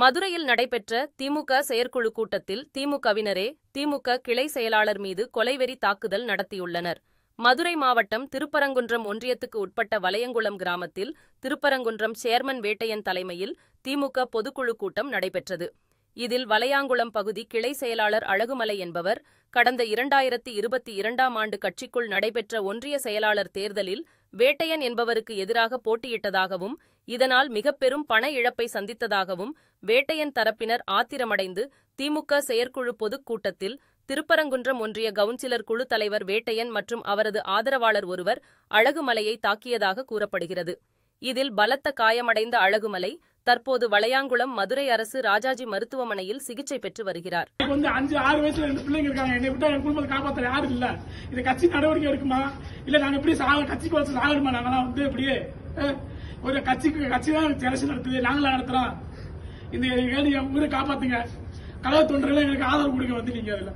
மதுரையில் நடைபெற்ற திமுக செயற்குழு கூட்டத்தில் திமுகவினரே திமுக கிளை செயலாளர் மீது கொலைவெறி தாக்குதல் நடத்தியுள்ளனர். மதுரை மாவட்டம் திருப்பரங்குன்றம் ஒன்றியத்துக்கு உட்பட்ட வலையங்குளம் கிராமத்தில் திருப்பரங்குன்றம் சேர்மன் வேட்டையன் தலைமையில் திமுக பொதுக்குழு கூட்டம் நடைபெற்றது. இதில் வலையாங்குளம் பகுதி கிளை செயலாளர் அழகுமலை என்பவர் கடந்த 2022ஆம் ஆண்டு கட்சிக்குள் நடைபெற்ற ஒன்றிய செயலாளர் தேர்தலில் வேட்டையன் என்பவருக்கு எதிராக போட்டியிட்டதாகவும் இதனால் மிகப்பெரும் பண இழப்பை சந்தித்ததாகவும் வேட்டையன் தரப்பினர் ஆத்திரமடைந்து திமுக செயற்குழு பொதுக் கூட்டத்தில் திருப்பரங்குன்றம் ஒன்றிய கவுன்சிலர் குழு தலைவர் வேட்டையன் மற்றும் அவரது ஆதரவாளர் ஒருவர் அழகுமலையை தாக்கியதாக கூறப்படுகிறது. இதில் பலத்த காயமடைந்த அழகுமலை தற்போது வளையாங்குளம் மதுரை அரசு ராஜாஜி மருத்துவமனையில் சிகிச்சை பெற்று வருகிறார். 5-6 வயசுல 2 பிள்ளைங்க இருக்காங்க. என்னை விட்டா என் குடும்பத்தை காப்பாற்ற யாரும் இல்ல. இது கட்சி நடவடிக்கை எடுக்குமா இல்ல நாங்க எப்படி கட்சிக்கு வச்சு சாகணுமா? நாங்களாம் அப்படியே ஒரு கட்சி தான் எலெக்ஷன் நடத்துது, நாங்களா நடத்துறோம். இந்த ஊரை காப்பாத்துங்க. கழக தொண்டர்கள் எங்களுக்கு ஆதரவு கொடுக்க வந்து நீங்க அதுல